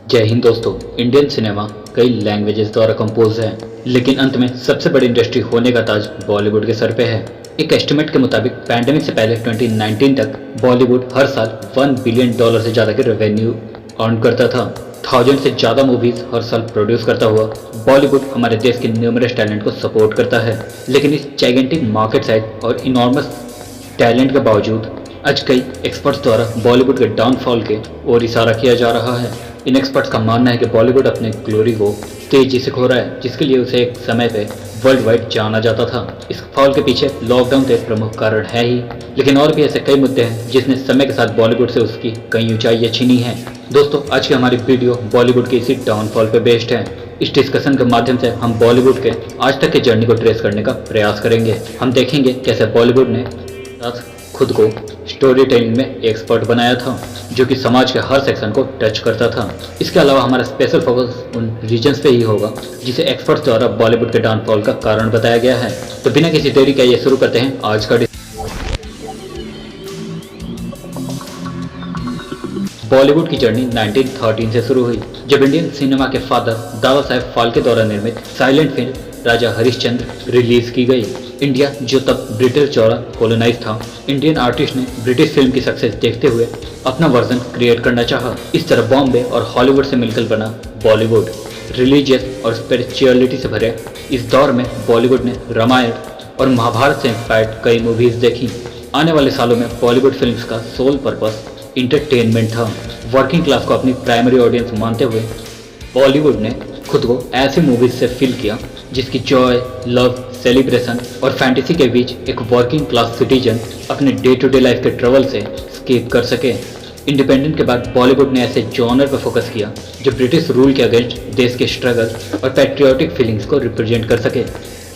जय हिंद दोस्तों। Indian cinema कई लैंग्वेजेस द्वारा कंपोज है, लेकिन अंत में सबसे बड़ी इंडस्ट्री होने का ताज बॉलीवुड के सर पे है। एक एस्टिमेट के मुताबिक पैंडेमिक से पहले 2019 तक बॉलीवुड हर साल $1 बिलियन से ज़्यादा के रेवेन्यू अर्न करता था। 1000 से ज़्यादा मूवीज हर साल प्रोड्यूस करता हुआ बॉलीवुड हमारे देश के न्यूमरस टैलेंट को सपोर्ट करता है। लेकिन इस जाइगेंटिक मार्केट साइज और इनॉर्मस टैलेंट के बावजूद आज कई एक्सपर्ट्स द्वारा बॉलीवुड के डाउनफॉल के ओर इशारा किया जा रहा है। इन एक्सपर्ट्स का मानना है कि बॉलीवुड अपने ग्लोरी को तेजी से खो रहा है, जिसके लिए उसे एक समय पे वर्ल्ड वाइड जाना जाता था। इस फॉल के पीछे लॉकडाउन तो एक प्रमुख कारण है ही, लेकिन और भी ऐसे कई मुद्दे हैं जिसने समय के साथ बॉलीवुड से उसकी कई ऊंचाइयां छीनी हैं। दोस्तों, आज की हमारी वीडियो बॉलीवुड के इसी डाउनफॉल पे बेस्ड है। इस डिस्कशन के माध्यम से हम बॉलीवुड के आज तक के जर्नी को ट्रेस करने का प्रयास करेंगे। हम देखेंगे कैसे बॉलीवुड ने खुद को स्टोरी टेलिंग में एक्सपर्ट बनाया था, जो कि समाज के हर सेक्शन को टच करता था। इसके अलावा हमारा स्पेशल फोकस उन रीजन्स पे ही होगा जिसे एक्सपर्ट्स द्वारा बॉलीवुड के डाउनफॉल का कारण बताया गया है। तो बिना किसी देरी के ये शुरू करते हैं आज का। बॉलीवुड की जर्नी 1913 से शुरू हुई, जब इंडियन सिनेमा के फादर दादा साहेब फाल्के द्वारा निर्मित साइलेंट फिल्म राजा हरिश्चंद्र रिलीज की गई। इंडिया, जो तब ब्रिटिश द्वारा कॉलोनाइज था, इंडियन आर्टिस्ट ने ब्रिटिश फिल्म की सक्सेस देखते हुए अपना वर्जन क्रिएट करना चाहा। इस तरह बॉम्बे और हॉलीवुड से मिलकर बना बॉलीवुड। रिलीजियस और स्पिरिचुअलिटी से भरे इस दौर में बॉलीवुड ने रामायण और महाभारत से इंस्पायर्ड कई मूवीज देखी। आने वाले सालों में बॉलीवुड फिल्म्स का सोल पर्पस इंटरटेनमेंट था। वर्किंग क्लास को अपनी प्राइमरी ऑडियंस मानते हुए बॉलीवुड ने खुद को ऐसी मूवीज से फिल किया जिसकी जॉय, लव, सेलिब्रेशन और फैंटेसी के बीच एक वर्किंग क्लास सिटीजन अपने डे टू डे लाइफ के ट्रबल से स्केप कर सके। इंडिपेंडेंट के बाद बॉलीवुड ने ऐसे जॉनर पर फोकस किया जो ब्रिटिश रूल के अगेंस्ट देश के स्ट्रगल और पैट्रियोटिक फीलिंग्स को रिप्रेजेंट कर सके।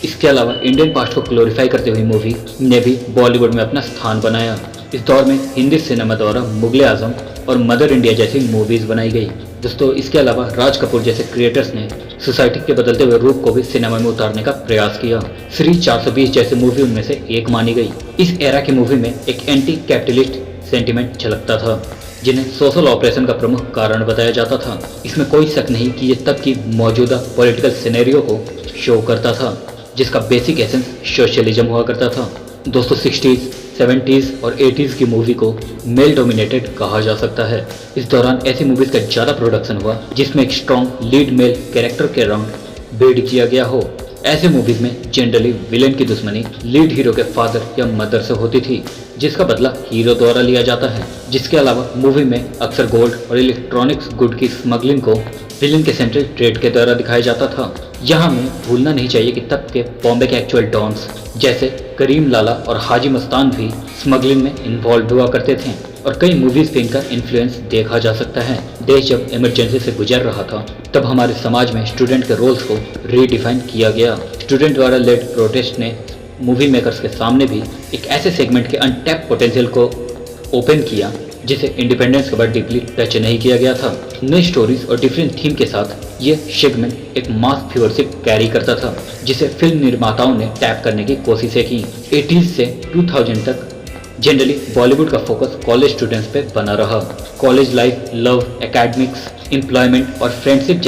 इसके अलावा इंडियन पास्ट को ग्लोरीफाई करते हुए मूवी ने भी बॉलीवुड में अपना स्थान बनाया। इस दौर में हिंदी सिनेमा द्वारा मुगल आजम और मदर इंडिया जैसी मूवीज बनाई गई। दोस्तों, इसके अलावा राज कपूर जैसे क्रिएटर्स ने सोसाइटी के बदलते हुए रूप को भी सिनेमा में उतारने का प्रयास किया। श्री 420 जैसी मूवी उनमें से एक मानी गई। इस एरा की मूवी में एक एंटी कैपिटलिस्ट सेंटिमेंट झलकता था, जिन्हें सोशल ऑपरेशन का प्रमुख कारण बताया जाता था। इसमें कोई शक नहीं कि ये तब की मौजूदा पॉलिटिकल सिनेरियो को शो करता था, जिसका बेसिक एसेंस सोशलिज्म हुआ करता था। दोस्तों, 60s, 70s और 80s की मूवी को मेल डोमिनेटेड कहा जा सकता है। इस दौरान ऐसी मूवीज का ज़्यादा प्रोडक्शन हुआ जिसमें एक स्ट्रॉन्ग लीड मेल कैरेक्टर के अराउंड बिल्ड किया गया हो। ऐसे मूवीज में जनरली विलेन की दुश्मनी लीड हीरो के फादर या मदर से होती थी, जिसका बदला हीरो द्वारा लिया जाता है। जिसके अलावा मूवी में अक्सर गोल्ड और इलेक्ट्रॉनिक्स गुड की स्मगलिंग को विलेन के सेंट्रल ट्रेड के द्वारा दिखाया जाता था। यहाँ हमें भूलना नहीं चाहिए कि तब के बॉम्बे के एक्चुअल डॉन्स जैसे करीम लाला और हाजी मस्तान भी स्मगलिंग में इन्वॉल्व हुआ करते थे, और कई मूवीज पे इनका इन्फ्लुएंस देखा जा सकता है। देश जब इमरजेंसी से गुजर रहा था, तब हमारे समाज में स्टूडेंट के रोल्स को रीडिफाइन किया गया। स्टूडेंट द्वारा लेड प्रोटेस्ट ने मूवी मेकर्स के सामने भी एक ऐसे सेगमेंट के अनटैप पोटेंशियल को ओपन किया जिसे इंडिपेंडेंस के बाद डीपली टच नहीं किया गया था। नई स्टोरीज और डिफरेंट थीम के साथ ये सेगमेंट एक मास व्यूअरशिप कैरी करता था, जिसे फिल्म निर्माताओं ने टैप करने की कोशिशें की। 80s से 2000 तक जनरली बॉलीवुड का फोकस कॉलेज स्टूडेंट्स पे बना रहा। College life, love, academics, employment और फ्रेंडशिप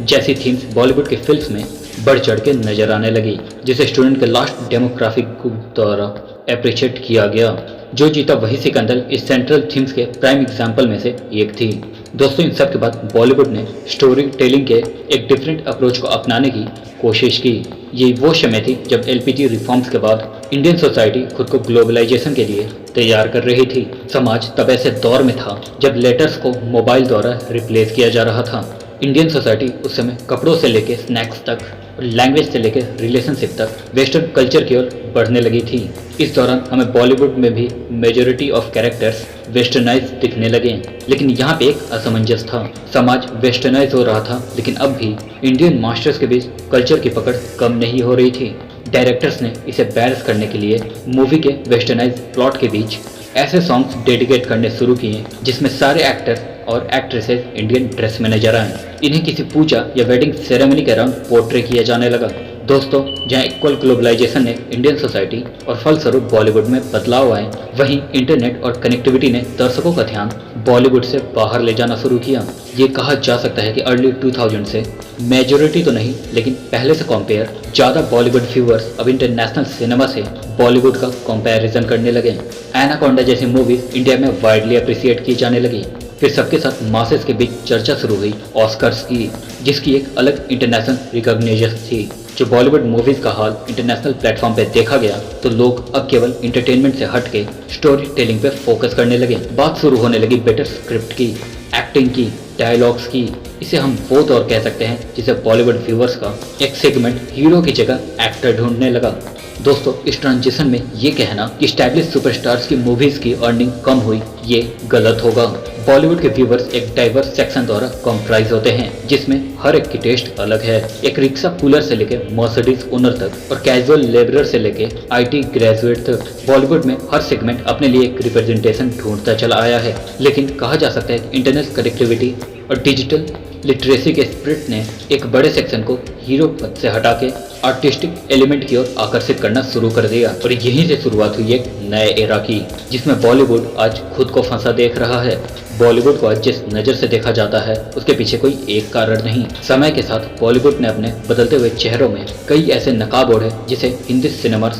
जैसी थीम्स बॉलीवुड के फिल्म्स में बढ़ चढ़ के नजर आने लगी, जिसे स्टूडेंट के लास्ट डेमोग्राफिक ग्रुप द्वारा अप्रिशिएट किया गया। जो जीता वही सिकंदर इस सेंट्रल थीम्स के प्राइम एग्जाम्पल में से एक थी। दोस्तों, इन सब के बाद बॉलीवुड ने स्टोरी टेलिंग के एक डिफरेंट अप्रोच को अपनाने की कोशिश की। ये वो समय थी जब एलपीजी रिफॉर्म्स के बाद इंडियन सोसाइटी खुद को ग्लोबलाइजेशन के लिए तैयार कर रही थी। समाज तब ऐसे दौर में था जब लेटर्स को मोबाइल द्वारा रिप्लेस किया जा रहा था। इंडियन सोसाइटी उस समय कपड़ों से लेकर स्नैक्स तक और लैंग्वेज से लेकर रिलेशनशिप तक वेस्टर्न कल्चर की ओर बढ़ने लगी थी। इस दौरान हमें बॉलीवुड में भी मेजॉरिटी ऑफ कैरेक्टर्स वेस्टर्नाइज दिखने लगे, लेकिन यहाँ पे एक असमंजस था। समाज वेस्टर्नाइज हो रहा था, लेकिन अब भी इंडियन मास्टर्स के बीच कल्चर की पकड़ कम नहीं हो रही थी। डायरेक्टर्स ने इसे बैलेंस करने के लिए मूवी के वेस्टर्नाइज प्लॉट के बीच ऐसे सॉन्ग्स डेडिकेट करने शुरू किए जिसमें सारे एक्टर्स और एक्ट्रेसेस इंडियन ड्रेस में नजर आए। इन्हें किसी पूजा या वेडिंग सेरेमनी के अराउंड पोर्ट्रे किया जाने लगा। दोस्तों, जहां इक्वल ग्लोबलाइजेशन ने इंडियन सोसाइटी और फलस्वरूप बॉलीवुड में बदलाव आए, वहीं इंटरनेट और कनेक्टिविटी ने दर्शकों का ध्यान बॉलीवुड से बाहर ले जाना शुरू किया। ये कहा जा सकता है कि अर्ली 2000 से मेजोरिटी तो नहीं, लेकिन पहले से कंपेयर ज़्यादा बॉलीवुड व्यूअर्स अब इंटरनेशनल सिनेमा से बॉलीवुड का कंपैरिजन करने लगे। एनाकोंडा जैसी मूवीज इंडिया में वाइडली अप्रिसिएट की जाने लगी। फिर सबके साथ मासेस के बीच चर्चा शुरू हुई ऑस्कर्स की, जिसकी एक अलग इंटरनेशनल रिकॉग्निशन थी। जो बॉलीवुड मूवीज का हाल इंटरनेशनल प्लेटफॉर्म पे देखा गया तो लोग अब केवल इंटरटेनमेंट से हट के स्टोरी टेलिंग पे फोकस करने लगे। बात शुरू होने लगी बेटर स्क्रिप्ट की, एक्टिंग की, डायलॉग्स की। इसे हम वो दौर कह सकते हैं जिसे बॉलीवुड व्यूअर्स का एक सेगमेंट हीरो की जगह एक्टर ढूंढने लगा। दोस्तों, इस ट्रांजिशन में ये कहना कि स्टैब्लिश सुपरस्टार्स की मूवीज की अर्निंग कम हुई, ये गलत होगा। बॉलीवुड के व्यूवर्स एक डाइवर्स सेक्शन द्वारा कॉम्प्राइज होते हैं, जिसमें हर एक की टेस्ट अलग है। एक रिक्शा कूलर से लेके मर्सिडीज ओनर तक और कैजुअल लेबरर से लेके IT ग्रेजुएट तक, बॉलीवुड में हर सेगमेंट अपने लिए एक रिप्रेजेंटेशन ढूंढता चला आया है। लेकिन कहा जा सकता है कि इंटरनेट कनेक्टिविटी और डिजिटल लिटरेसी के स्पिरिट ने एक बड़े सेक्शन को हीरो पद से हटा के आर्टिस्टिक एलिमेंट की ओर आकर्षित करना शुरू कर दिया, और यहीं से शुरुआत हुई एक नए एरा की, जिसमें बॉलीवुड आज खुद को फंसा देख रहा है। बॉलीवुड को आज जिस नज़र से देखा जाता है उसके पीछे कोई एक कारण नहीं। समय के साथ बॉलीवुड ने अपने बदलते हुए चेहरों में कई ऐसे नकाब ओढ़े जिसे हिंदी सिनेमा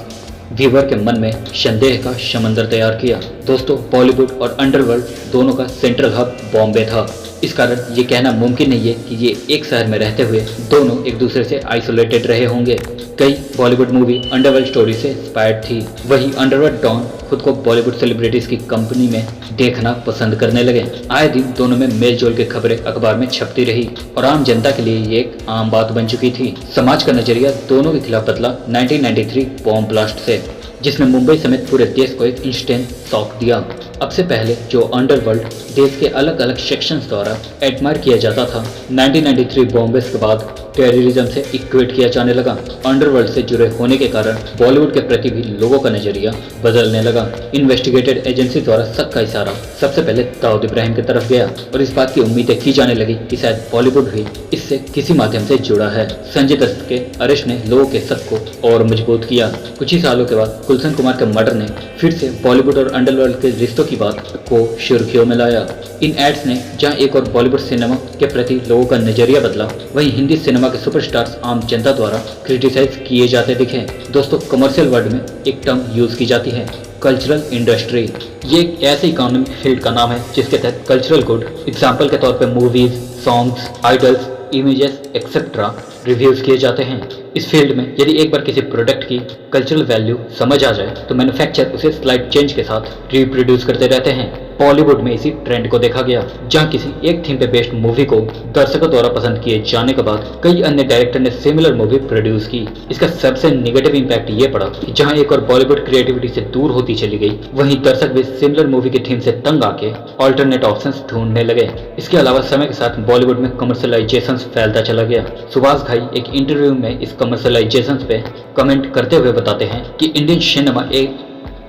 व्यूवर के मन में संदेह का समंदर तैयार किया। दोस्तों, बॉलीवुड और अंडरवर्ल्ड दोनों का सेंट्रल हब बॉम्बे था। इस कारण ये कहना मुमकिन नहीं है कि ये एक शहर में रहते हुए दोनों एक दूसरे से आइसोलेटेड रहे होंगे। कई बॉलीवुड मूवी अंडरवर्ल्ड स्टोरी से इंस्पायर्ड थी। वही अंडरवर्ल्ड डॉन खुद को बॉलीवुड सेलिब्रिटीज की कंपनी में देखना पसंद करने लगे। आए दिन दोनों में मेल जोल की खबरें अखबार में छपती रही और आम जनता के लिए ये एक आम बात बन चुकी थी। समाज का नजरिया दोनों के खिलाफ बदला 1993 बॉम्ब ब्लास्ट से, जिसने मुंबई समेत पूरे देश को एक इंस्टेंट शॉक दिया। अब से पहले जो अंडरवर्ल्ड देश के अलग अलग सेक्शंस द्वारा एडमायर किया जाता था, 1993 बॉम्बे के बाद टेररिज्म से इक्वेट किया जाने लगा। अंडरवर्ल्ड से जुड़े होने के कारण बॉलीवुड के प्रति भी लोगों का नजरिया बदलने लगा। इन्वेस्टिगेटेड एजेंसी द्वारा शक का इशारा सबसे पहले दाऊद इब्राहिम की तरफ गया और इस बात की उम्मीदें की जाने लगी कि शायद बॉलीवुड भी इससे किसी माध्यम से जुड़ा है। संजय दत्त के अरेस्ट ने लोगों के शक को और मजबूत किया। कुछ ही सालों के बाद गुलशन कुमार के मर्डर ने फिर से बॉलीवुड और अंडरवर्ल्ड के रिश्तों की बात को सुर्खियों में लाया। इन एड्स ने जहां एक और बॉलीवुड सिनेमा के प्रति लोगों का नजरिया बदला, वहीं हिंदी सिनेमा के सुपरस्टार्स आम जनता द्वारा क्रिटिसाइज किए जाते दिखे। दोस्तों, कमर्शियल वर्ल्ड में एक टर्म यूज की जाती है, कल्चरल इंडस्ट्री। ये एक ऐसे इकोनॉमिक फील्ड का नाम है जिसके तहत कल्चरल गुड, एग्जाम्पल के तौर पर movies, songs, idols, images etcetera reviews किए जाते हैं। इस फील्ड में यदि एक बार किसी प्रोडक्ट की कल्चरल वैल्यू समझ आ जाए तो मैन्युफैक्चर उसे स्लाइड चेंज के साथ रिप्रोड्यूस करते रहते हैं। बॉलीवुड में इसी ट्रेंड को देखा गया, जहां किसी एक थीम पे बेस्ड मूवी को दर्शकों द्वारा पसंद किए जाने के बाद कई अन्य डायरेक्टर ने सिमिलर मूवी प्रोड्यूस की। इसका सबसे नेगेटिव इम्पैक्ट ये पड़ा कि जहां एक और बॉलीवुड क्रिएटिविटी से दूर होती चली गई, वहीं दर्शक भी सिमिलर मूवी की थीम से तंग आके ऑल्टरनेट ऑप्शंस ढूंढने लगे। इसके अलावा समय के साथ बॉलीवुड में कमर्शियलाइजेशन फैलता चला गया। सुभाष घाई एक इंटरव्यू में इस कमर्शियलाइजेशन पे कमेंट करते हुए बताते हैं कि इंडियन सिनेमा एक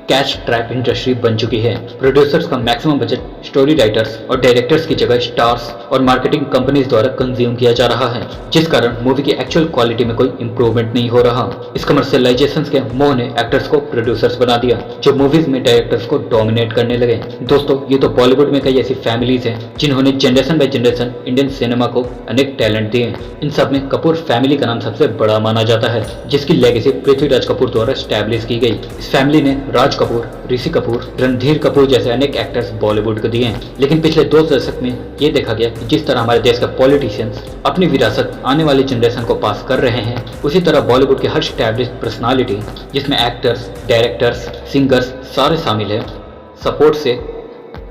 कैश ट्रैप इंडस्ट्री बन चुकी है। प्रोड्यूसर्स का मैक्सिमम बजट स्टोरी राइटर्स और डायरेक्टर्स की जगह स्टार्स और मार्केटिंग कंपनीज द्वारा कंज्यूम किया जा रहा है, जिस कारण मूवी की एक्चुअल क्वालिटी में कोई इंप्रूवमेंट नहीं हो रहा। इस कमर्शियलाइजेशन के मोह ने एक्टर्स को प्रोड्यूसर्स बना दिया, जो मूवीज में डायरेक्टर्स को डोमिनेट करने लगे। दोस्तों, ये तो बॉलीवुड में कई ऐसी फैमिलीज हैं जिन्होंने generation by generation Indian cinema को अनेक टैलेंट दिए। इन सब में कपूर फैमिली का नाम सबसे बड़ा माना जाता है, जिसकी लेगेसी पृथ्वीराज कपूर द्वारा स्टैब्लिश की गई। इस फैमिली ने राज कपूर, ऋषि कपूर, रणधीर कपूर जैसे अनेक एक्टर्स बॉलीवुड को दिए हैं। लेकिन पिछले 2 दशक में ये देखा गया कि जिस तरह हमारे देश के पॉलिटिशियंस अपनी विरासत आने वाली जनरेशन को पास कर रहे हैं, उसी तरह बॉलीवुड की हर स्टैब्लिश्ड पर्सनालिटी, जिसमें एक्टर्स, डायरेक्टर्स, सिंगर्स सारे शामिल हैं, सपोर्ट से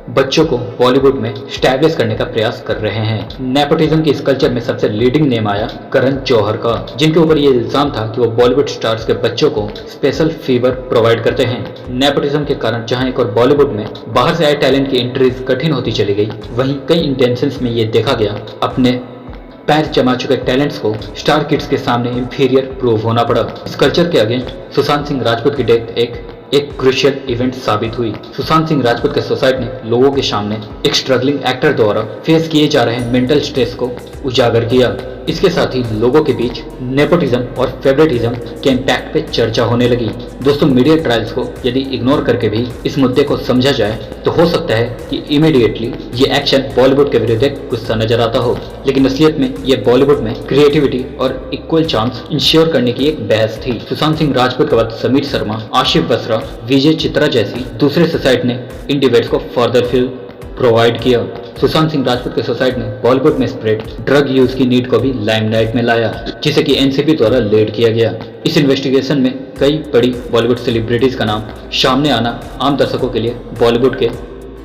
बच्चों को बॉलीवुड में स्टैब्लिश करने का प्रयास कर रहे हैं। नेपोटिज्म की इस कल्चर में सबसे लीडिंग नेम आया करण जौहर का, जिनके ऊपर ये इल्जाम था कि वो बॉलीवुड स्टार्स के बच्चों को स्पेशल फीवर प्रोवाइड करते हैं। नेपोटिज्म के कारण जहां एक और बॉलीवुड में बाहर से आए टैलेंट की एंट्रीज कठिन होती चली गई, वहीं कई इंटेंशंस में ये देखा गया अपने पैर जमा चुके टैलेंट्स को स्टार किड्स के सामने इंफीरियर प्रूव होना पड़ा। इस कल्चर के अगेंस्ट सुशांत सिंह राजपूत की डेथ एक एक क्रुशियल इवेंट साबित हुई। सुशांत सिंह राजपूत के सुसाइड ने लोगों के सामने एक स्ट्रगलिंग एक्टर द्वारा फेस किए जा रहे मेंटल स्ट्रेस को उजागर किया। इसके साथ ही लोगों के बीच नेपोटिज्म और फेवरेटिज्म के इम्पैक्ट पे चर्चा होने लगी। दोस्तों, मीडिया ट्रायल्स को यदि इग्नोर करके भी इस मुद्दे को समझा जाए तो हो सकता है कि इमीडिएटली ये एक्शन बॉलीवुड के विरुद्ध एक गुस्सा नजर आता हो, लेकिन असलियत में ये बॉलीवुड में क्रिएटिविटी और इक्वल चांस इंश्योर करने की एक बहस थी। सुशांत सिंह राजपूत के बाद समीर शर्मा, आशिफ बसरा, विजय चित्रा जैसी दूसरे सुसाइड ने इन डिबेट्स को फर्दर फ्यूल प्रोवाइड किया। सुशांत सिंह राजपूत के सुसाइड ने बॉलीवुड में स्प्रेड ड्रग यूज की नीड को भी लाइमलाइट में लाया, जिसे कि एनसीबी द्वारा लीड किया गया। इस इन्वेस्टिगेशन में कई बड़ी बॉलीवुड सेलिब्रिटीज का नाम सामने आना आम दर्शकों के लिए बॉलीवुड के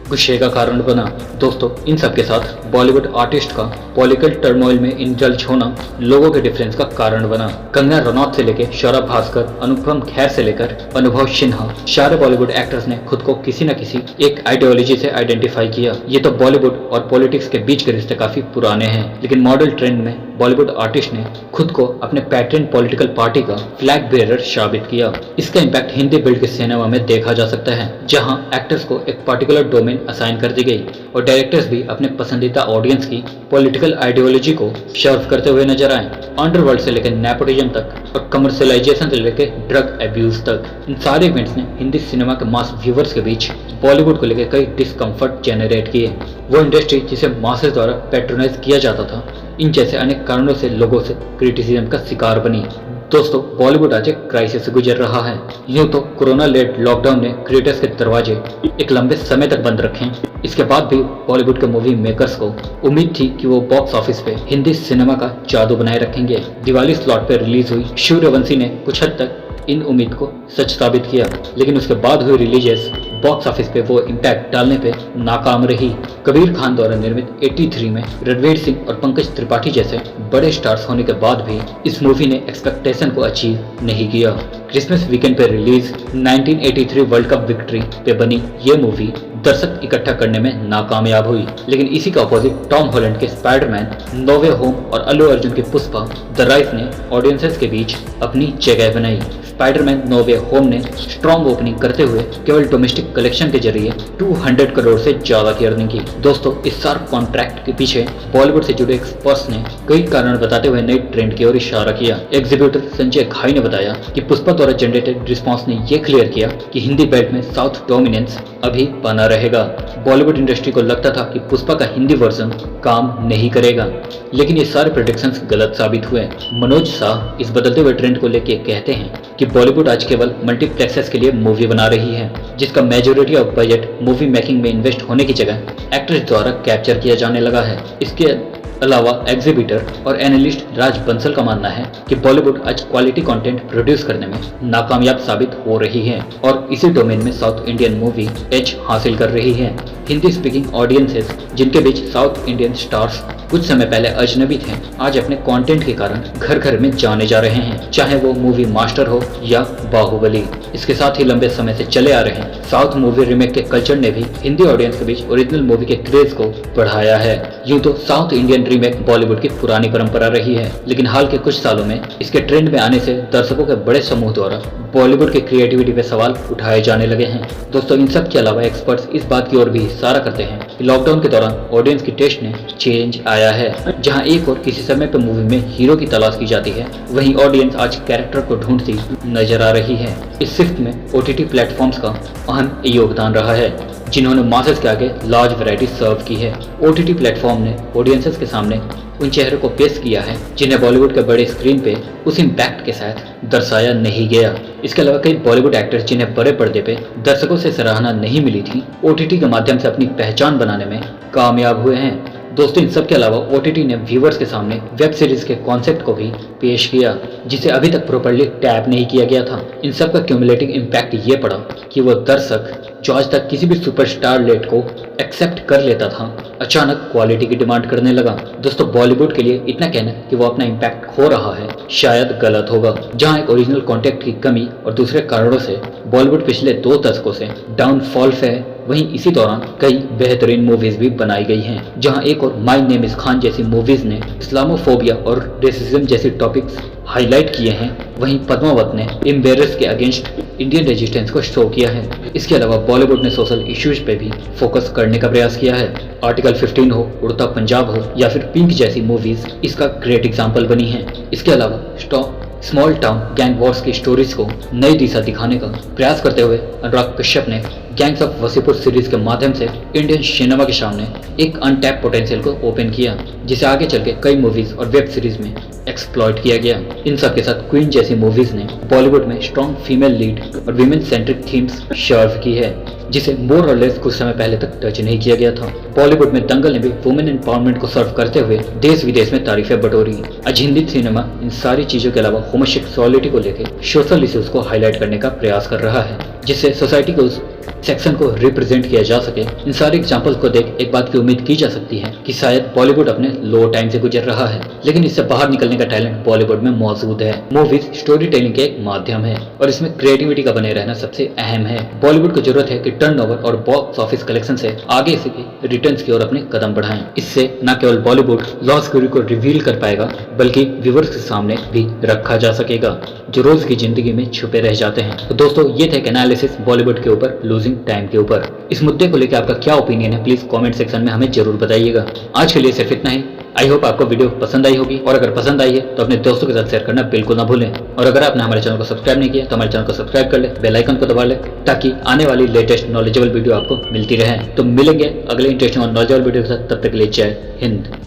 गुस्से का कारण बना। दोस्तों, इन सब के साथ बॉलीवुड आर्टिस्ट का पॉलिटिकल टर्मोइल में इंडल्ज होना लोगों के डिफरेंस का कारण बना। कंगना रनौत से लेकर सौरभ भास्कर, अनुपम खेर से लेकर अनुभव सिन्हा, सारे बॉलीवुड एक्टर्स ने खुद को किसी न किसी एक आइडियोलॉजी से आइडेंटिफाई किया। ये तो बॉलीवुड और पॉलिटिक्स के बीच के रिश्ते काफी पुराने हैं, लेकिन मॉडल ट्रेंड में बॉलीवुड आर्टिस्ट ने खुद को अपने पैटर्न पॉलिटिकल पार्टी का फ्लैग बेरर साबित किया। इसका इम्पैक्ट हिंदी बिल्ड के सिनेमा में देखा जा सकता है, जहां एक्टर्स को एक पर्टिकुलर डोमेन असाइन कर दी गई और डायरेक्टर्स भी अपने पसंदीदा ऑडियंस की पॉलिटिकल आइडियोलॉजी को सर्व करते हुए नजर आए। अंडरवर्ल्ड से लेकर नेपोटिज्म तक और कमर्शियलाइजेशन से लेकर ड्रग अब्यूज तक, इन सारे इवेंट्स ने हिंदी सिनेमा के मास व्यूवर्स के बीच बॉलीवुड को लेकर कई डिस्कम्फर्ट जनरेट किए। वो इंडस्ट्री जिसे मासेस द्वारा पैट्रोनाइज किया जाता था, इन जैसे अनेक कारणों से लोगों से क्रिटिसिज्म का शिकार बनी। दोस्तों, बॉलीवुड आज एक क्राइसिस से गुजर रहा है। यूं तो कोरोना लेड लॉकडाउन ने क्रिएटर्स के दरवाजे एक लंबे समय तक बंद रखे। इसके बाद भी बॉलीवुड के मूवी मेकर्स को उम्मीद थी कि वो बॉक्स ऑफिस पे हिंदी सिनेमा का जादू बनाए रखेंगे। दिवाली स्लॉट पे रिलीज हुई सूर्यवंशी ने कुछ हद तक इन उम्मीद को सच साबित किया, लेकिन उसके बाद हुई रिलीजेस बॉक्स ऑफिस पे वो इम्पैक्ट डालने पे नाकाम रही। कबीर खान द्वारा निर्मित 83 में रणवीर सिंह और पंकज त्रिपाठी जैसे बड़े स्टार्स होने के बाद भी इस मूवी ने एक्सपेक्टेशन को अचीव नहीं किया। क्रिसमस वीकेंड पे रिलीज 1983 वर्ल्ड कप विक्ट्री पे बनी ये मूवी दर्शक इकट्ठा करने में नाकामयाब हुई, लेकिन इसी का अपोजिट टॉम हॉलैंड के स्पाइडरमैन, नो वे होम और अल्लू अर्जुन के पुष्पा द राइज ने ऑडियंसेस के बीच अपनी जगह बनाई। स्पाइडरमैन नो वे होम ने स्ट्रॉन्ग ओपनिंग करते हुए केवल डोमेस्टिक कलेक्शन के जरिए 200 करोड़ से ज्यादा की अर्निंग की। दोस्तों, इस शार्प कॉन्ट्रैक्ट के पीछे बॉलीवुड से जुड़े एक्सपर्ट्स ने कई कारण बताते हुए नई ट्रेंड की ओर इशारा किया। एग्जीक्यूटिव संजय घाई ने बताया कि पुष्पा द्वारा जनरेटेड रिस्पॉन्स ने यह क्लियर किया कि हिंदी बेल्ट में साउथ डोमिनेंस अभी बना रहेगा। बॉलीवुड इंडस्ट्री को लगता था कि पुष्पा का हिंदी वर्जन काम नहीं करेगा, लेकिन ये सारे प्रेडिक्शंस गलत साबित हुए। मनोज शाह इस बदलते हुए ट्रेंड को लेकर कहते हैं कि बॉलीवुड आज केवल मल्टीप्लेक्सेस के लिए मूवी बना रही है, जिसका majority of budget movie making में इन्वेस्ट होने की जगह एक्टर्स द्वारा कैप्चर किया जाने लगा है। इसके अलावा एग्जीबिटर और एनालिस्ट राज बंसल का मानना है कि बॉलीवुड आज क्वालिटी कंटेंट प्रोड्यूस करने में नाकामयाब साबित हो रही है और इसी डोमेन में साउथ इंडियन मूवी एज हासिल कर रही है। हिंदी स्पीकिंग ऑडियंसेस, जिनके बीच साउथ इंडियन स्टार्स कुछ समय पहले अजनबी थे, आज अपने कंटेंट के कारण घर घर में जाने जा रहे हैं, चाहे वो मूवी मास्टर हो या बाहुबली। इसके साथ ही लंबे समय से चले आ रहे साउथ मूवी रीमेक के कल्चर ने भी हिंदी ऑडियंस के बीच ओरिजिनल मूवी के क्रेज को बढ़ाया है। यूं तो साउथ इंडियन रीमेक बॉलीवुड की पुरानी परंपरा रही है, लेकिन हाल के कुछ सालों में इसके ट्रेंड में आने से दर्शकों के बड़े समूह द्वारा बॉलीवुड की क्रिएटिविटी पे सवाल उठाए जाने लगे हैं। दोस्तों, इन सब के अलावा एक्सपर्ट्स इस बात की ओर भी इशारा करते हैं कि लॉकडाउन के दौरान ऑडियंस की टेस्ट में चेंज आया है। जहां एक और किसी समय पर मूवी में हीरो की तलाश की जाती है, वहीं ऑडियंस आज कैरेक्टर को ढूंढती नजर आ रही है। इस शिफ्ट में ओटीटी प्लेटफॉर्म्स का अहम योगदान रहा है, जिन्होंने मासेस के आगे लार्ज वैरायटी सर्व की है। ओटीटी प्लेटफॉर्म ने ऑडियंसेस के सामने उन चेहरों को पेश किया है जिन्हें बॉलीवुड के बड़े स्क्रीन पे उस इम्पैक्ट के साथ दर्शाया नहीं गया। इसके अलावा कई बॉलीवुड एक्टर्स जिन्हें बड़े पर्दे पे दर्शकों से सराहना नहीं मिली थी, ओटीटी के माध्यम से अपनी पहचान बनाने में कामयाब हुए हैं। दोस्तों, इन सब के अलावा ओटीटी ने व्यूवर्स के सामने वेब सीरीज के कॉन्सेप्ट को भी पेश किया, जिसे अभी तक प्रॉपर्ली टैप नहीं किया गया था। इन सब का क्यूमुलेटिव इम्पैक्ट ये पड़ा कि वो दर्शक जो आज तक किसी भी सुपरस्टार लेट को एक्सेप्ट कर लेता था, अचानक क्वालिटी की डिमांड करने लगा। दोस्तों, बॉलीवुड के लिए इतना कहना कि वो अपना इम्पैक्ट खो रहा है शायद गलत होगा। जहां एक ओरिजिनल कंटेंट की कमी और दूसरे कारणों से बॉलीवुड पिछले 2 दशकों से डाउनफॉल पे वहीं इसी दौरान कई बेहतरीन मूवीज भी बनाई गई हैं, जहां एक और माय नेम इज खान जैसी मूवीज ने इस्लामोफोबिया और रेसिज्म जैसे टॉपिक्स हाईलाइट किए हैं। वहीं पद्मावत ने एम्बेरस के अगेंस्ट इंडियन रेजिस्टेंस को शो किया है। इसके अलावा बॉलीवुड ने सोशल इश्यूज पे भी फोकस करने का प्रयास किया है। आर्टिकल 15 हो, उड़ता पंजाब हो या फिर पिंक जैसी मूवीज इसका ग्रेट एग्जाम्पल बनी है। इसके अलावा स्मॉल टाउन गैंग वॉर्स की स्टोरीज को नई दिशा दिखाने का प्रयास करते हुए अनुराग कश्यप ने गैंग्स ऑफ वसीपुर सीरीज के माध्यम से इंडियन सिनेमा के सामने एक अनटैप पोटेंशियल को ओपन किया, जिसे आगे चल के कई मूवीज और वेब सीरीज में एक्सप्लॉइट किया गया। इन सब के साथ क्वीन जैसी मूवीज ने बॉलीवुड में स्ट्रॉन्ग फीमेल लीड और वीमेन सेंट्रिक थीम्स सर्व की है, जिसे मोर और लेस कुछ समय पहले तक टच नहीं किया गया था। बॉलीवुड में दंगल ने भी वुमेन एम्पावरमेंट को सर्व करते हुए देश विदेश में तारीफें बटोरी। आज हिंदी सिनेमा इन सारी चीजों के अलावा होमोसेक्सुअलिटी को लेकर सोशल इश्यूज को हाईलाइट करने का प्रयास कर रहा है, जिससे सोसाइटी को उस सेक्शन को रिप्रेजेंट किया जा सके। इन सारे एग्जाम्पल्स को देख एक बात की उम्मीद की जा सकती है कि शायद बॉलीवुड अपने लो टाइम से गुजर रहा है, लेकिन इससे बाहर निकलने का टैलेंट बॉलीवुड में मौजूद है। मूवीज स्टोरी टेलिंग के एक माध्यम है और इसमें क्रिएटिविटी का बने रहना सबसे अहम है। बॉलीवुड को जरूरत है कि टर्नओवर और बॉक्स ऑफिस कलेक्शन से आगे इसके रिटर्न्स की ओर अपने कदम बढ़ाएं। इससे न केवल बॉलीवुड लॉस स्टोरी को रिवील कर पाएगा, बल्कि व्यूअर्स के सामने भी रखा जा सकेगा, जो रोज की जिंदगी में छुपे रह जाते हैं। तो दोस्तों, ये थे एनालिसिस बॉलीवुड के ऊपर लूजिंग टाइम के ऊपर। इस मुद्दे को लेकर आपका क्या ओपिनियन है, प्लीज कमेंट सेक्शन में हमें जरूर बताइएगा। आज के लिए सिर्फ इतना ही। आई होप आपको वीडियो पसंद आई होगी, और अगर पसंद आई है तो अपने दोस्तों के साथ शेयर करना बिल्कुल ना भूलें। और अगर आपने हमारे चैनल को सब्सक्राइब नहीं किया तो हमारे चैनल को सब्सक्राइब कर ले, बेल आइकन को दबा ले, ताकि आने वाली लेटेस्ट नॉलेजेबल वीडियो आपको मिलती रहे। तो मिलेंगे अगले इंटरेस्टिंग और नॉलेजेबल वीडियो के साथ, तब तक के लिए जय हिंद।